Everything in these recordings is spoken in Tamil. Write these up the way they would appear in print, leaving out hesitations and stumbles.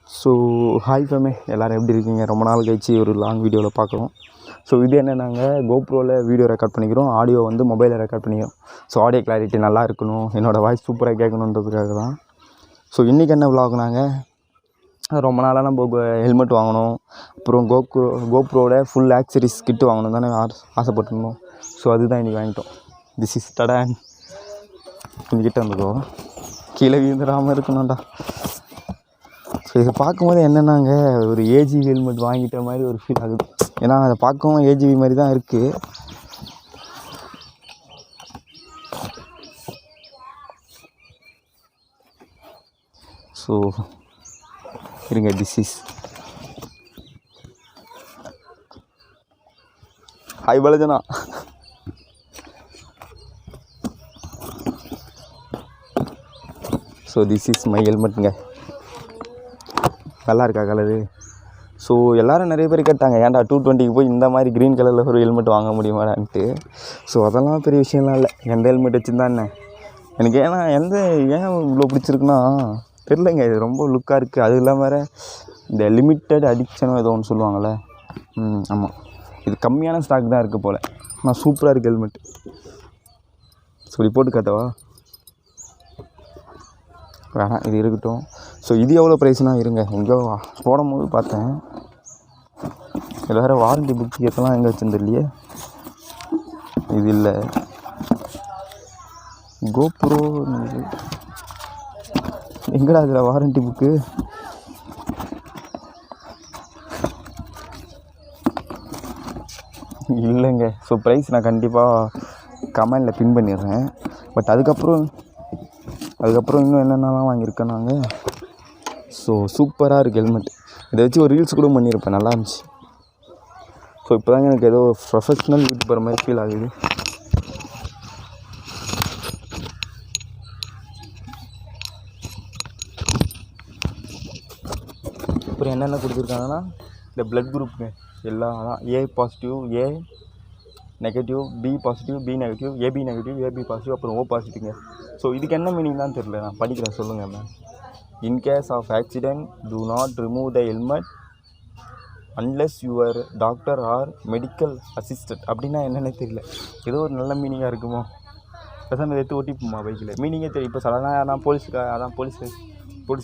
ஸோ ஹாய் ஃபேமே, எல்லோரும் எப்படி இருக்கீங்க? ரொம்ப நாள் கழிச்சு ஒரு லாங் வீடியோவில் பார்க்குறோம். ஸோ இது என்ன, நாங்கள் கோப்ரோவில் வீடியோ ரெக்கார்ட் பண்ணிக்கிறோம், ஆடியோ வந்து மொபைலில் ரெக்கார்ட் பண்ணிக்கிறோம். ஸோ ஆடியோ கிளாரிட்டி நல்லா இருக்கணும், என்னோடய வாய்ஸ் சூப்பராக கேட்கணுன்றதுக்காக தான். ஸோ இன்றைக்கி என்ன விலாக், நாங்கள் ரொம்ப நாளாக நம்ம ஹெல்மெட் வாங்கணும், அப்புறம் கோப்ரோட ஃபுல் ஆக்சரிஸ் கிட்டு வாங்கணும் தானே ஆசைப்பட்டிருந்தோம். ஸோ அதுதான் இன்றைக்கி வாங்கிட்டோம். திஸ் இஸ் தடான் கொஞ்சம் கிட்ட வந்துக்கோ, கீழே விழுந்துடாமல் இருக்கணும்டா. ஸோ இதை பார்க்கும்போது என்னென்னாங்க, ஒரு ஏஜிவி ஹெல்மெட் வாங்கிட்ட மாதிரி ஒரு ஃபீல் ஆகுது. ஏன்னா அதை பார்க்கவும் ஏஜிவி மாதிரி தான் இருக்குது. ஸோ இருங்க, திஸ் இஸ் ஹாய் பலஜனா. ஸோ திஸ் இஸ் மை ஹெல்மெட்டுங்க. நல்லா இருக்கா கலரு? ஸோ எல்லோரும் நிறைய பேர் கேட்டாங்க, ஏன்டா 220க்கு போய் இந்த மாதிரி க்ரீன் கலரில் ஒரு ஹெல்மெட் வாங்க முடியுமாடான்ட்டு. ஸோ அதெல்லாம் பெரிய விஷயம்லாம் இல்லை, எந்த ஹெல்மெட் வச்சுருந்தா என்ன எனக்கு. ஏன்னா ஏன் இவ்வளோ பிடிச்சிருக்குன்னா தெரிலங்க, இது ரொம்ப லுக்காக இருக்குது. அது இல்லாமல் வேறு இந்த லிமிட்டட் அடிக்ஷனோ ஏதோ ஒன்று சொல்லுவாங்கள்ல, ஆமாம், இது கம்மியான ஸ்டாக் தான் இருக்குது போல். ஆனால் சூப்பராக இருக்குது ஹெல்மெட். ஸோ போட்டு காட்டவா? வேணாம், இது இருக்கட்டும். ஸோ இது எவ்வளோ ப்ரைஸ்னால் இருங்க, எங்கேயோ போடும் போது பார்த்தேன். இது வேறு வாரண்ட்டி புக் எத்தெல்லாம் எங்கே வச்சுருந்துலையே. இது இல்லை, கோப்ரோ எங்கடா இதில் வாரண்ட்டி புக்கு? இல்லைங்க. ஸோ ப்ரைஸ் நான் கண்டிப்பாக கமெண்டில் பின் பண்ணிடுறேன். பட் அதுக்கப்புறம் இன்னும் என்னென்னலாம் வாங்கியிருக்கேன் நாங்கள். ஸோ சூப்பராக இருக்குது ஹெல்மெட். இதை வச்சு ஒரு ரீல்ஸ் கூட பண்ணியிருப்பேன், நல்லா இருந்துச்சு. ஸோ இப்போ தாங்க எனக்கு ஏதோ ப்ரொஃபஷ்னல் யூடியூபர் மாதிரி ஃபீல் ஆகுது. அப்புறம் என்னென்ன கொடுத்துருக்காங்கன்னா, இந்த ப்ளட் குரூப்புங்க எல்லாம் அதான், A positive, A negative, B positive, B negative, AB negative, AB positive, அப்புறம் ஓ பாசிட்டிவ்ங்க. ஸோ இதுக்கு என்ன மீனிங் தான் தெரியல, நான் படிக்கிறேன், சொல்லுங்கள் ma'am. In case of accident do not remove the helmet unless your doctor or medical assistant. அப்படின்னா என்னென்ன தெரியல, ஏதோ ஒரு நல்ல மீனிங்காக இருக்குமோ. பேசாமல் எடுத்து ஓட்டிப்போமா பைக்கில், மீனிங்கே தெரியும். இப்போ சடனாக யாரா போலீஸ்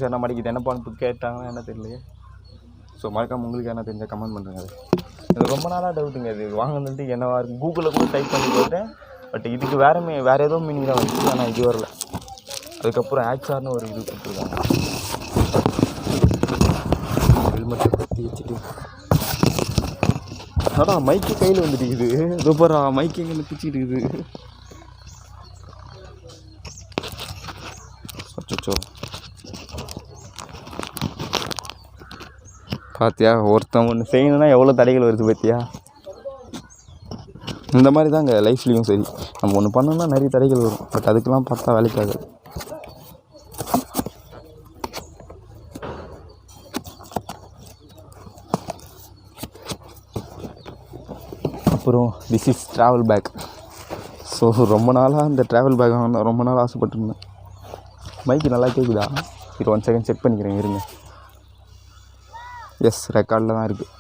யாரா மடிக்கிட்டு என்ன பண்ணு கேட்டாங்கன்னா என்ன தெரியலையே. ஸோ மறக்காம உங்களுக்கு என்ன தெரிஞ்சால் கமெண்ட் பண்ணுறேங்க. அது ரொம்ப நாளாக டவுட்டுங்க, இது வாங்கினது என்னவா இருக்குது. கூகுளில் கூட டைப் பண்ணி போட்டேன், பட் இதுக்கு வேறு ஏதோ மீனிங் தான் வந்துச்சு, ஆனால் இது வரல. அதுக்கப்புறம் ஆக்சார்னு ஒரு இது கொடுத்துருக்காங்க. ஹெல்மெட்டை பற்றி வச்சுட்டு அதான் மைக்கு கையில் வந்துட்டு சூப்பரா மைக்கு எங்கே பிடிச்சிட்டு இருக்குது. அச்சோ, பார்த்தியா, ஒருத்தன் ஒன்று செய்யணுன்னா எவ்வளோ தடைகள் வருது பார்த்தியா. இந்த மாதிரி தாங்க லைஃப்லேயும் சரி, நம்ம ஒன்று பண்ணோம்னா நிறைய தடைகள் வரும். பட் அதுக்கெல்லாம் பார்த்தா வேலைக்காது. அப்புறம் this is travel bag. So ரொம்ப நாளாக இந்த ட்ராவல் பேக் வாங்கினா ரொம்ப நாள் ஆசைப்பட்டுருந்தேன். மைக்கு நல்லா கேட்குதா? இது 1 செகண்ட் செக் பண்ணிக்கிறேன், இருங்க. எஸ், ரெக்கார்டில் தான் இருக்குது.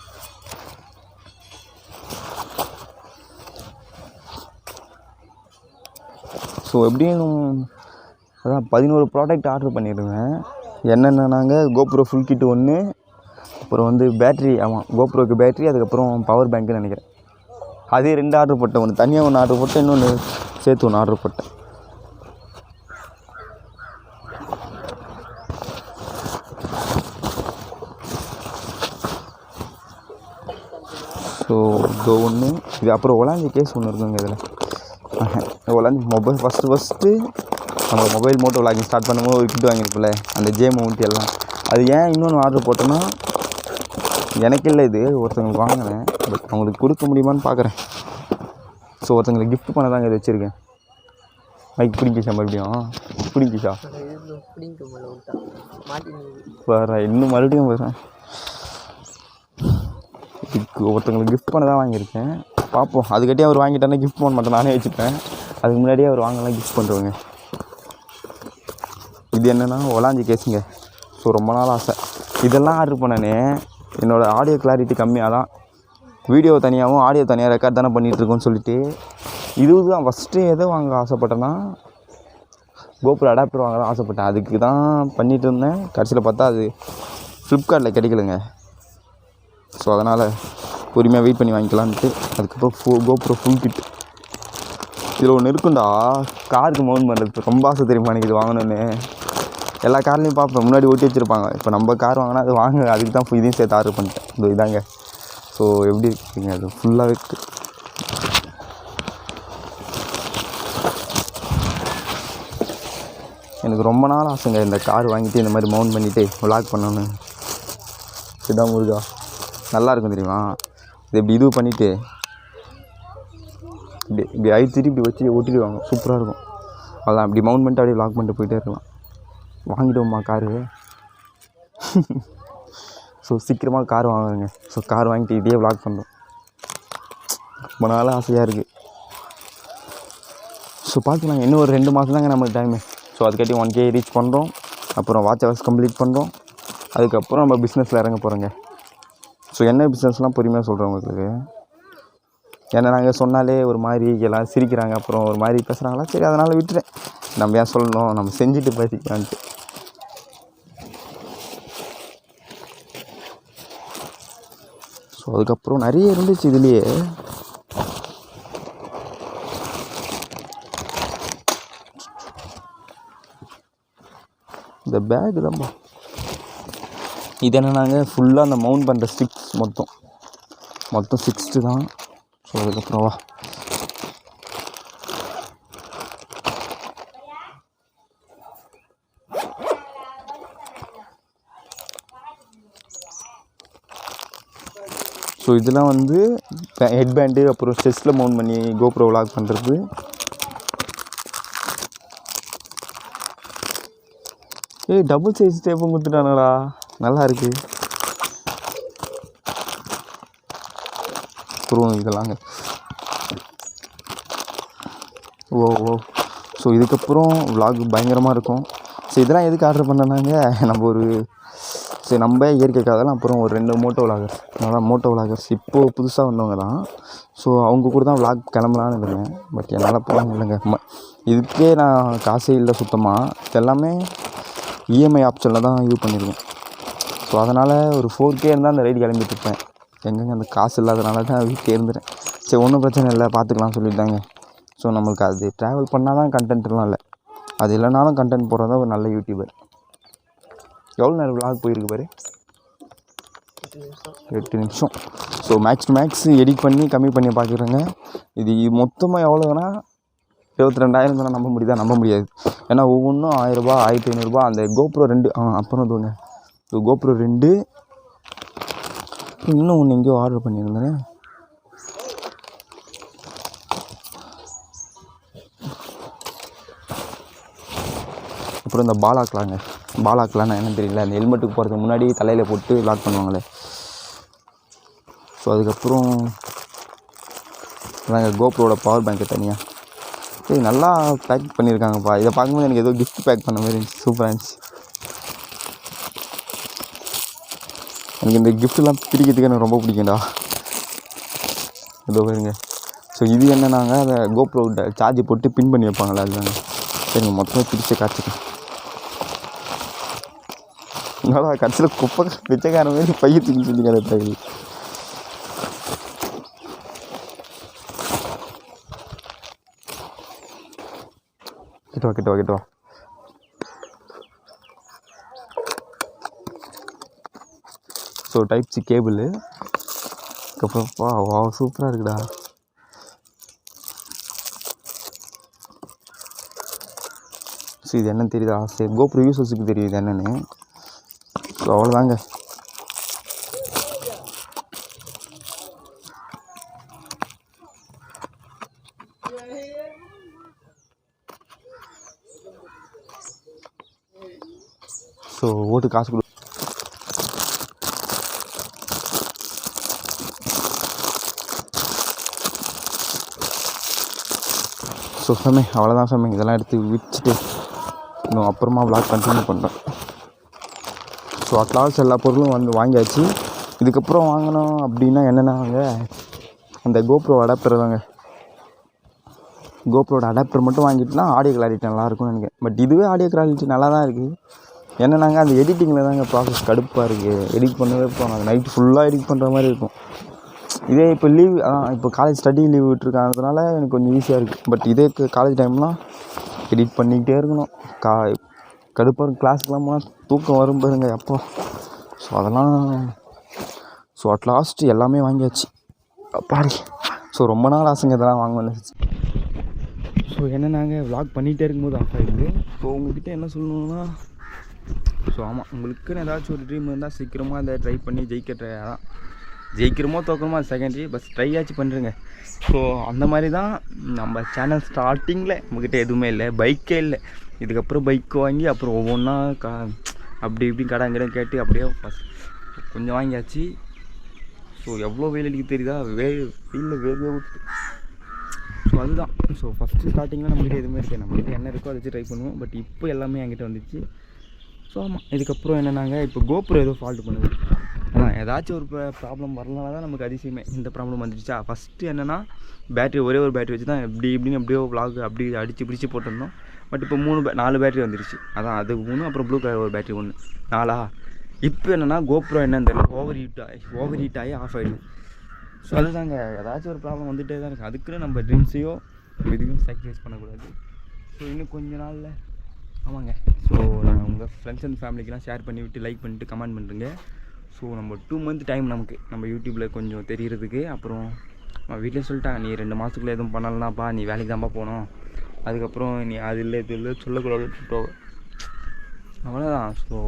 ஸோ எப்படியும் அதான் 11 ப்ராடக்ட் ஆர்டர் பண்ணியிருந்தேன். என்னென்னனாங்க, கோப்ரோ ஃபுல் கிட்டு 1, அப்புறம் வந்து பேட்ரி, ஆமாம் கோப்ரோக்கு பேட்ரி, அதுக்கப்புறம் பவர் பேங்க்குன்னு நினைக்கிறேன். அதே 2 ஆர்டர் போட்டேன். ஒன்று தனியாக ஒன்று ஆர்டர் போட்டேன், இன்னொன்று சேர்த்து ஒன்று ஆர்டர் போட்டேன். ஸோ இதோ ஒன்று இது. அப்புறம் ஒலாஞ்சி கேஸ் ஒன்று இருக்குங்க இதில். ஒலாஞ்சி மொபைல் ஃபஸ்ட்டு நம்ம மொபைல் மோட்டோ விளாகிங் ஸ்டார்ட் பண்ணும்போது ஒரு கிட் வாங்கியிருப்போம்ல, அந்த ஜே மவுண்ட் எல்லாம். அது ஏன் இன்னொன்று ஆர்டர் போட்டோன்னா, எனக்கு இல்லை, இது ஒருத்தவங்களுக்கு வாங்கினேன். பட் அவங்களுக்கு கொடுக்க முடியுமான்னு பார்க்குறேன். ஸோ ஒருத்தங்களுக்கு கிஃப்ட் பண்ண தாங்க இது வச்சுருக்கேன். மைக் பிடிங்கிச்சா? மறுபடியும் பிடிங்கிச்சா? வேறு இன்னும் மறுபடியும் பேசுகிறேன். இதுக்கு ஒருத்தங்களுக்கு கிஃப்ட் பண்ண தான் வாங்கியிருக்கேன், பார்ப்போம். அதுக்கிட்டே அவர் வாங்கிட்டானே கிஃப்ட் பண்ண மாட்டேன், நானே வச்சுப்பேன். அதுக்கு முன்னாடியே அவர் வாங்கலாம் கிஃப்ட் பண்ணுறவங்க. இது என்னென்னா ஒலாஞ்சி கேஸுங்க. ஸோ ரொம்ப நாள் ஆசை. இதெல்லாம் ஆர்டர் பண்ணனே என்னோடய ஆடியோ கிளாரிட்டி கம்மியாக தான், வீடியோ தனியாகவும் ஆடியோ தனியாக ரெக்கார்ட் தானே பண்ணிகிட்ருக்கோன்னு சொல்லிட்டு இதுதான் ஃபஸ்ட்டு எதை வாங்க ஆசைப்பட்டேன்னா கோப்ரோ அடாப்டர் வாங்க தான் ஆசைப்பட்டேன். அதுக்கு தான் பண்ணிகிட்டு இருந்தேன். கடைசியில் பார்த்தா அது ஃப்ளிப்கார்ட்டில் கிடைக்கலங்க. ஸோ அதனால் பொறுமையாக வெயிட் பண்ணி வாங்கிக்கலான்ட்டு அதுக்கப்புறம் கோப்ரோ ஃபுல் கிட். இதில் ஒன்று இருக்குண்டா, காருக்கு மவுண்ட் பண்ணுறது ரொம்ப ஆசை தெரியுமா எனக்கு இது வாங்கணுன்னு. எல்லா கார்லேயும் பார்ப்பேன், முன்னாடி ஓட்டி வச்சுருப்பாங்க. இப்போ நம்ம கார் வாங்கினா அது வாங்க, அதுக்கு தான் இதையும் சேர்த்து ஆர்டர் பண்ணிட்டேன். இந்த இதாங்க. ஸோ எப்படி இருக்குங்க அது ஃபுல்லாகவே எனக்கு ரொம்ப நாள் ஆசைங்க இந்த கார் வாங்கிட்டு இந்த மாதிரி மவுண்ட் பண்ணிவிட்டு விளாக் பண்ணணுன்னு. இதான் முருகா நல்லாயிருக்கும் தெரியுமா. இது பண்ணிவிட்டு இப்படி அழிச்சிட்டு இப்படி வச்சு ஓட்டிடுவாங்க, சூப்பராக இருக்கும். அதான் இப்படி மவுண்ட் பண்ணிட்டு அப்படியே விளாக் பண்ணிட்டு போயிட்டே இருக்கலாம். வாங்கிடுவோம்மா காரு. ஸோ சீக்கிரமாக கார் வாங்குறேங்க. ஸோ கார் வாங்கிட்டு இதே விளாக் பண்ணுறோம். ரொம்ப நாள் ஆசையாக இருக்குது. ஸோ பார்த்துக்கலாம், இன்னும் ஒரு 2 மாதம் தாங்க நம்மளுக்கு டைமு. ஸோ அதுக்காட்டி 1K ரீச் பண்ணுறோம், அப்புறம் வாட்ச் ஹவர்ஸ் கம்ப்ளீட் பண்ணுறோம். அதுக்கப்புறம் நம்ம பிஸ்னஸில் இறங்க போகிறோங்க. ஸோ என்ன பிஸ்னஸ்லாம் பொறுமையாக சொல்கிறேன் உங்களுக்கு. ஏன்னா நாங்கள் சொன்னாலே ஒரு மாதிரி எல்லாம் சிரிக்கிறாங்க, அப்புறம் ஒரு மாதிரி பேசுகிறாங்களா, சரி அதனால் விட்டுறேன். நம்ம ஏன் சொல்லணும், நம்ம செஞ்சுட்டு பேசிக்கலான்ட்டு. ஸோ அதுக்கப்புறம் நிறைய இருந்துச்சு இதுலேயே. இந்த பேக்கு தான்ப்பா. இது என்னன்னாங்க ஃபுல்லாக அந்த மவுண்ட் பண்ணுற ஸ்டிக்ஸ் மொத்தம் 6 தான். ஸோ அதுக்கப்புறம் வா ஸோ இதெல்லாம் வந்து ஹெட் பேண்டு, அப்புறம் ஸ்டெஸ்ஸில் மவுண்ட் பண்ணி கோப்ரோ விளாக் பண்ணுறது. டபுள் சைஸ் டேப்பும் கொடுத்துட்டானடா, நல்லா இருக்குது. அப்புறம் இதெல்லாங்க ஓ. ஸோ இதுக்கப்புறம் விளாக் பயங்கரமாக இருக்கும். ஸோ இதெல்லாம் எதுக்கு ஆர்டர் பண்ணனாங்க, நம்ம ஒரு சரி நம்ம இயற்கைக்காகலாம். அப்புறம் ஒரு 2 மோட்டோ விளாகர்ஸ், அதான் மோட்டோ விளாகர்ஸ் இப்போது புதுசாக வந்தவங்க தான். ஸோ அவங்க கூட தான் விளாக் கிளம்பலான்னு இருந்தேன். பட் என்னால் போக முடியலைங்க. இதுக்கே நான் காசே இல்லை சுத்தமாக. எல்லாமே இஎம்ஐ ஆப்ஷனில் தான் இது பண்ணியிருக்கேன். ஸோ அதனால் ஒரு 4K இருந்தால் அந்த ரைடு கிளம்பிட்டுருப்பேன். எங்கெங்க அந்த காசு இல்லாதனால தான் வீட்டில் இருந்துட்டேன். சரி ஒன்றும் பிரச்சனை இல்லை, பார்த்துக்கலாம் சொல்லிட்டாங்க. ஸோ நம்மளுக்கு அது ட்ராவல் பண்ணால் தான் கண்டென்ட்லாம் இல்லை, அது இல்லைனாலும் கண்டென்ட் போடுறதா ஒரு நல்ல யூடியூபர். எவ்வளோ நேரம் விளாக் போயிருக்கு பாரு, 8 நிமிஷம். ஸோ மேக்ஸ் எடிட் பண்ணி கம்மி பண்ணி பார்க்குறேங்க. இது மொத்தமாக எவ்வளோனா 22,000 தானே. நம்ப முடியாது. ஏன்னா ஒவ்வொன்றும் 1000 ரூபா 1500 ரூபா. அந்த கோப்ரோ 2 அப்புறம் இதுங்க கோப்ரோ 2 இன்னும் ஒன்று எங்கேயோ ஆர்டர் பண்ணியிருந்தேன். அப்புறம் இந்த பாலாக்கலான்னு என்னன்னு தெரியல, அந்த ஹெல்மெட்டுக்கு போகிறதுக்கு முன்னாடி தலையில் போட்டு லாக் பண்ணுவாங்களே. ஸோ அதுக்கப்புறம் நாங்கள் கோப்ரோட பவர் பேங்க்கு தனியாக நல்லா பேக் பண்ணியிருக்காங்கப்பா. இதை பார்க்கும்போது எனக்கு ஏதோ கிஃப்ட் பேக் பண்ண மாதிரி இருந்துச்சு, சூப்பராக இருந்துச்சு. எனக்கு இந்த கிஃப்ட்லாம் பிரிக்கிறதுக்கு எனக்கு ரொம்ப பிடிக்கும்டா. ஏதோ பாருங்க. ஸோ இது என்னன்னாங்க, அதை கோப்ரோ சார்ஜ் போட்டு பின் பண்ணி வைப்பாங்களே, அதுதாங்க. சரிங்க, மொத்தமாக பிரித்து காய்ச்சிக்கலாம். என்னடா கடைசியில் குப்பை பிச்சைக்கார மாதிரி பைய தூக்கி செஞ்சுக்காத பையல். கிட்ட வா. So type C cable. அதுக்கப்புறம் வா சூப்பராக இருக்குடா. ஸோ இது என்னன்னு தெரியுதா, சரி கோப்ரோ யூசர்ஸுக்கு தெரியுது என்னென்னு. ஸோ அவ்வளோதாங்க. ஸோ ஓட்டு காசு கொடு. ஸோ சாமி அவ்வளோதான் சாமி. இதெல்லாம் எடுத்து வச்சுட்டு இன்னும் அப்புறமா விளாக் கண்டினியூ பண்ணுறேன். ஸோ அட்லாஸ்ட் எல்லா பொருளும் வந்து வாங்கியாச்சு. இதுக்கப்புறம் வாங்கினோம் அப்படின்னா என்னென்னாங்க, அந்த கோப்ரோ அடாப்டர் தாங்க. கோப்ரோட அடாப்டர் மட்டும் வாங்கிட்டுனா ஆடியோ கிளாரிட்டி நல்லாயிருக்கும்னு நினைக்கிறேன். பட் இதுவே ஆடியோ கிளாரிட்டி நல்லா தான் இருக்குது. என்னன்னாங்க அந்த எடிட்டிங்கில் தாங்க ப்ராசஸ் கடுப்பாக இருக்குது. எடிட் பண்ணவே போனாங்க நைட்டு ஃபுல்லாக எடிட் பண்ணுற மாதிரி இருக்கும். இதே இப்போ லீவ் இப்போ காலேஜ் ஸ்டடி லீவ் விட்டுருக்காங்கிறதுனால எனக்கு கொஞ்சம் ஈஸியாக இருக்குது. பட் இதே காலேஜ் டைம்லாம் எடிட் பண்ணிக்கிட்டே இருக்கணும். கடுப்பாக இருக்கும். கிளாஸுக்கெலாம் போனால் தூக்கம் வரும் பாருங்க அப்போ. ஸோ அதெல்லாம் அட்லாஸ்ட் எல்லாமே வாங்கியாச்சு பாடி. ஸோ ரொம்ப நாள் ஆசைங்க இதெல்லாம் வாங்கணும்னு. ஸோ என்னென்னாங்க விளாக் பண்ணிகிட்டே இருக்கும்போது ஆஃப் ஆகிடுது. ஸோ உங்கள்கிட்ட என்ன சொல்லணுன்னா, ஸோ ஆமாம், உங்களுக்குன்னு ஏதாச்சும் ஒரு ட்ரீம் இருந்தால் சீக்கிரமாக அதை ட்ரை பண்ணி ஜெயிக்கிறோமோ தோக்கணுமோ அது செகண்டரி, பஸ் ட்ரை ஆச்சு பண்ணுறேங்க. ஸோ அந்த மாதிரி தான் நம்ம சேனல் ஸ்டார்டிங்கில் நம்மக்கிட்ட எதுவுமே இல்லை, பைக்கே இல்லை. இதுக்கப்புறம் பைக்கு வாங்கி அப்புறம் ஒவ்வொன்றா அப்படி இப்படி கடன் கேட்டு அப்படியே ஃபஸ்ட் கொஞ்சம் வாங்கியாச்சு. ஸோ எவ்வளோ வெயில் அடிக்க தெரியுதா, வெயிலில் வேர்வே விட்டு. ஸோ அதுதான். ஸோ ஃபஸ்ட்டு ஸ்டார்டிங்கில் நம்மகிட்ட எதுவுமே இருக்குது, நம்மகிட்ட என்ன இருக்கோ அதை வச்சு ட்ரை பண்ணுவோம். பட் இப்போ எல்லாமே என்கிட்ட வந்துச்சு. ஸோ ஆமாம், இதுக்கப்புறம் என்னென்னாங்க, இப்போ கோப்ரோ ஏதோ ஃபால்ட் பண்ணுது. ஆனால் ஏதாச்சும் ஒரு ப்ராப்ளம் வரலனா தான் நமக்கு அதிசயமே. இந்த ப்ராப்ளம் வந்துடுச்சா, ஃபஸ்ட்டு என்னென்னா பேட்ரி, ஒரே ஒரு பேட்ரி வச்சு தான் இப்படின்னு எப்படியோ விளாக் அப்படி அடித்து பிடிச்சி போட்டிருந்தோம். பட் இப்போ 4 பேட்ரி வந்துடுச்சு. அதான் அது 3, அப்புறம் ப்ளூ கலர் ஒரு பேட்ரி 1, 4. இப்போ என்னென்னா கோப்ரோ என்னன்னு தெரியல, ஓவர் ஹீட் ஆகி ஆஃப் ஆகிடுது. ஸோ அதுதாங்க, ஏதாச்சும் ஒரு ப்ராப்ளம் வந்துகிட்டே தான் இருக்குது. அதுக்குன்னு நம்ம ட்ரீம்ஸையோ எதுவும் சாக்ரிஃபைஸ் பண்ணக்கூடாது. ஸோ இன்னும் கொஞ்ச நாளில் ஆமாங்க. ஸோ நான் உங்கள் ஃப்ரெண்ட்ஸ் அண்ட் ஃபேமிலிக்கெலாம் ஷேர் பண்ணிவிட்டு லைக் பண்ணிட்டு கமெண்ட் பண்ணுறேங்க. ஸோ நம்ம 2 மந்த் டைம் நமக்கு நம்ம யூடியூப்பில் கொஞ்சம் தெரிகிறதுக்கு. அப்புறம் வீட்டிலே சொல்லிட்டாங்க, நீ 2 மாதத்துக்குள்ளே எதுவும் பண்ணலனாப்பா, நீ வேலைக்கு தான்ப்பா போகணும், அதுக்கப்புறம் நீ அது இல்லை இது இல்லை சொல்லக்கூடாது, அவ்வளோதான். ஸோ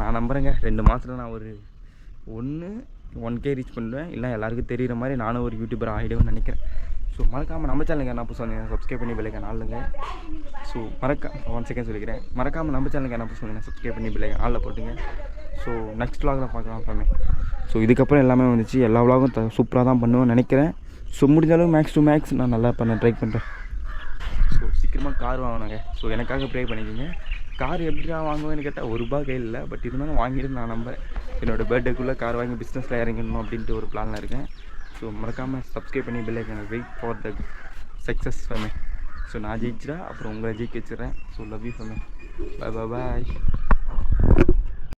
நான் நம்புகிறேங்க 2 மாதத்தில் நான் ஒரு 1K ரீச் பண்ணுவேன். இல்லை எல்லாருக்கும் தெரிகிற மாதிரி நானும் ஒரு யூடியூபர் ஆகிடுவேன்னு நினைக்கிறேன். ஸோ மறக்காமல் நம்ம சேனலுக்கு என்ன சொன்னீங்க, சப்ஸ்கிரைப் பண்ணி பெல்லைக்கன் ஆளுங்க. ஸோ 1 செகண்ட் சொல்லிக்கிறேன், மறக்காமல் நம்ம சேனலுக்கு என்ன சொன்னீங்க, சப்ஸ்கிரைப் பண்ணி பெல்லைக்கன் ஆளில் போட்டுங்க. ஸோ நெக்ஸ்ட் விலாகில் பார்க்கலாம் ஃபேமே. ஸோ இதுக்கப்புறம் எல்லாமே வந்துச்சு. எல்லா விலாகும் சூப்பராக தான் பண்ணுவேன்னு நினைக்கிறேன். ஸோ முடிஞ்சாலும் மேக்ஸ் டு மேக்ஸ் நான் நல்லா ட்ரை பண்ணுறேன். ஸோ சீக்கிரமாக கார் வாங்கினாங்க. ஸோ எனக்காக ப்ரே பண்ணிக்கோங்க. கார் எப்படியா வாங்குவேன்னு கேட்டால் ₹1 கையில் இல்லை. பட் இருந்தாலும் வாங்கிட்டு நான் நம்புகிறேன். என்னோடய பர்த்டேக்குள்ளே கார் வாங்கி பிஸ்னஸில் இறங்கணும் அப்படின்ட்டு ஒரு பிளானில் இருக்கேன். ஸோ மறக்காமல் சப்ஸ்கிரைப் பண்ணி பெல் ஐக்கானை வெயிட் ஃபார் த சக்ஸஸ் ஃபேமே. ஸோ நான் ஜெயிச்சிட்டா அப்புறம் உங்களை ஜெயிக்க வச்சுறேன். ஸோ லவ் யூ ஃபேமே. பாய்.